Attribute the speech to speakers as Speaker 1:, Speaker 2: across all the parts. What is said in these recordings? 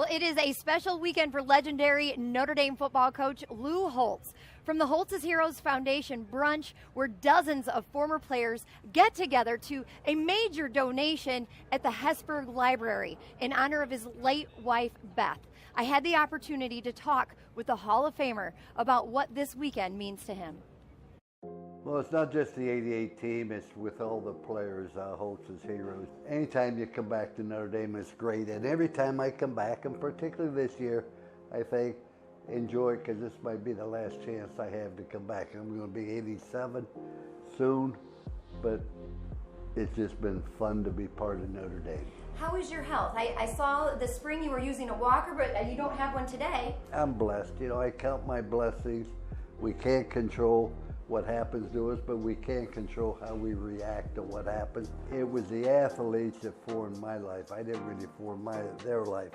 Speaker 1: it is a special weekend for legendary Notre Dame football coach Lou Holtz. From the Holtz's Heroes Foundation brunch, where dozens of former players get together, to a major donation at the Hesburgh Library in honor of his late wife, Beth. I had the opportunity to talk with the Hall of Famer about what this weekend means to him.
Speaker 2: Well, it's not just the 88 team, it's with all the players, Holtz's Heroes. Anytime you come back to Notre Dame, it's great. And every time I come back, and particularly this year, I think, enjoy it, because this might be the last chance I have to come back. I'm going to be 87 soon, but it's just been fun to be part of Notre Dame.
Speaker 1: How is your health? I saw this spring you were using a walker, but you don't have one today.
Speaker 2: I'm blessed. You know, I count my blessings. We can't control what happens to us, but we can't control how we react to what happens. It was the athletes that formed my life. I didn't really form their life.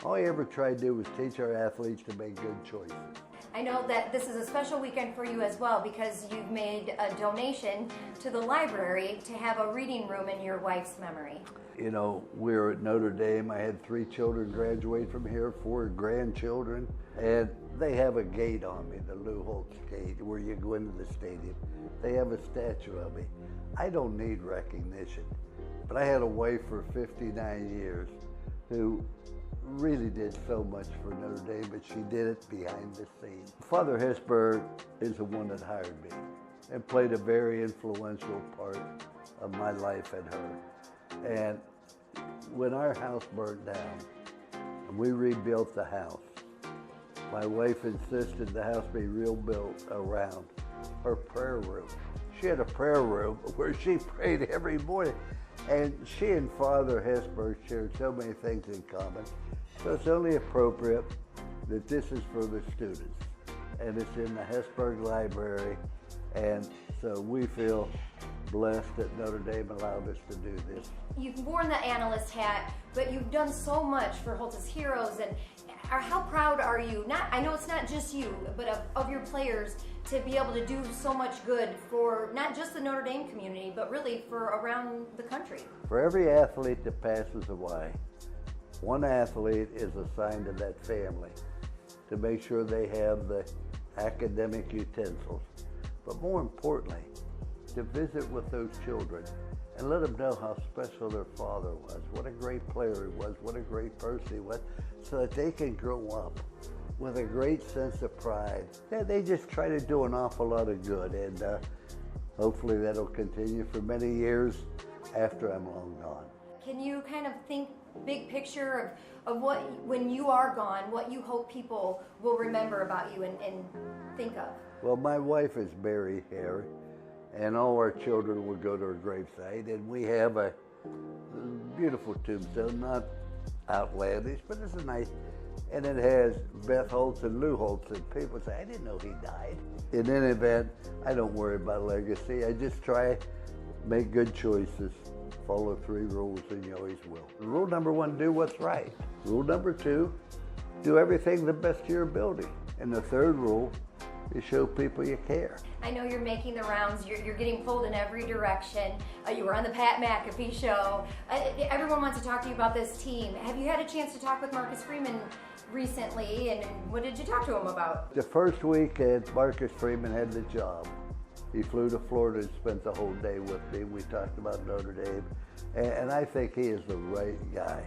Speaker 2: All I ever tried to do was teach our athletes to make good choices.
Speaker 1: I know that this is a special weekend for you as well, because you've made a donation to the library to have a reading room in your wife's memory.
Speaker 2: You know, we're at Notre Dame. I had 3 children graduate from here, 4 grandchildren, and they have a gate on me, the Lou Holtz gate, where you go into the stadium. They have a statue of me. I don't need recognition, but I had a wife for 59 years who really did so much for Notre Dame, but she did it behind the scenes. Father Hesburgh is the one that hired me and played a very influential part of my life and her. And when our house burned down and we rebuilt the house, my wife insisted the house be rebuilt around her prayer room. She had a prayer room where she prayed every morning. And she and Father Hesburgh shared so many things in common. So it's only appropriate that this is for the students. And it's in the Hesburgh Library. And so we feel blessed that Notre Dame allowed us to do this.
Speaker 1: You've worn the analyst hat, but you've done so much for Holtz's Heroes, and how proud are you? I know it's not just you, but of your players, to be able to do so much good for not just the Notre Dame community, but really for around the country.
Speaker 2: For every athlete that passes away, one athlete is assigned to that family to make sure they have the academic utensils, but more importantly, to visit with those children and let them know how special their father was, what a great player he was, what a great person he was, so that they can grow up with a great sense of pride. Yeah, they just try to do an awful lot of good, and hopefully that'll continue for many years after I'm long gone.
Speaker 1: Can you kind of think big picture of what, when you are gone, what you hope people will remember about you and think of?
Speaker 2: Well, my wife is buried here, and all our children will go to her gravesite, and we have a beautiful tombstone, not outlandish, but it's a nice, and it has Beth Holtz and Lou Holtz, and people say, I didn't know he died. In any event, I don't worry about legacy. I just try to make good choices, follow 3 rules, and you always will. Rule number 1, do what's right. Rule number 2, do everything the best of your ability. And the 3rd rule, you show people you care.
Speaker 1: I know you're making the rounds. You're getting pulled in every direction. You were on the Pat McAfee show. Everyone wants to talk to you about this team. Have you had a chance to talk with Marcus Freeman recently, and what did you talk to him about?
Speaker 2: The first weekend, Marcus Freeman had the job. He flew to Florida and spent the whole day with me. We talked about Notre Dame, and I think he is the right guy.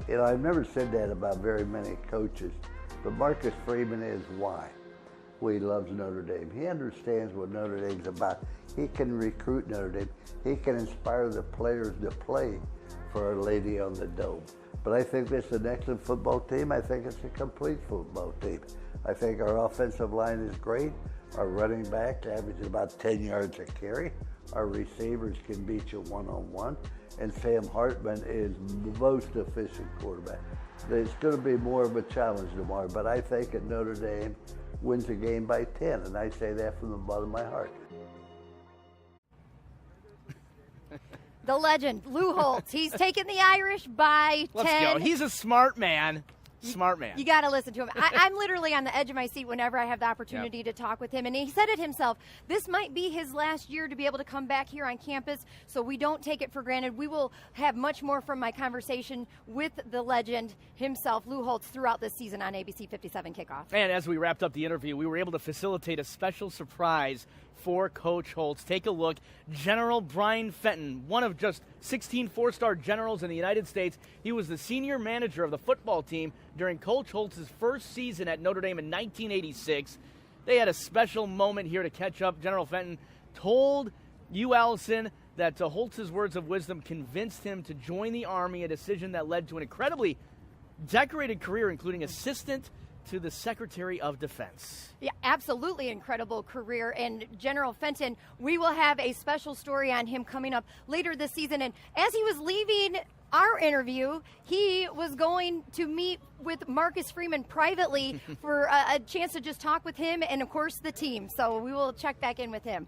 Speaker 2: You know, I've never said that about very many coaches, but Marcus Freeman is why. Well, he loves Notre Dame. He understands what Notre Dame's about. He can recruit Notre Dame. He can inspire the players to play for Our Lady on the Dome. But I think this is an excellent football team. I think it's a complete football team. I think our offensive line is great. Our running back averages about 10 yards a carry. Our receivers can beat you one-on-one. And Sam Hartman is the most efficient quarterback. It's going to be more of a challenge tomorrow, but I think at Notre Dame wins a game by 10, and I say that from the bottom of my heart.
Speaker 1: The legend, Lou Holtz. He's taken the Irish by 10.
Speaker 3: Let's go. He's a smart man. Smart man.
Speaker 1: You got to listen to him. I'm literally on the edge of my seat whenever I have the opportunity to talk with him. And he said it himself, this might be his last year to be able to come back here on campus, so we don't take it for granted. We will have much more from my conversation with the legend himself, Lou Holtz, throughout this season on ABC 57 Kickoff.
Speaker 3: And as we wrapped up the interview, we were able to facilitate a special surprise for Coach Holtz. Take a look. General Brian Fenton, one of just 16 four-star generals in the United States. He was the senior manager of the football team during Coach Holtz's first season at Notre Dame in 1986. They had a special moment here to catch up. General Fenton told you, Allison, that Holtz's words of wisdom convinced him to join the Army, a decision that led to an incredibly decorated career, including assistant to the Secretary of Defense.
Speaker 1: Yeah, absolutely incredible career. And General Fenton, we will have a special story on him coming up later this season. And as he was leaving our interview, he was going to meet with Marcus Freeman privately for a chance to just talk with him and, of course, the team. So we will check back in with him.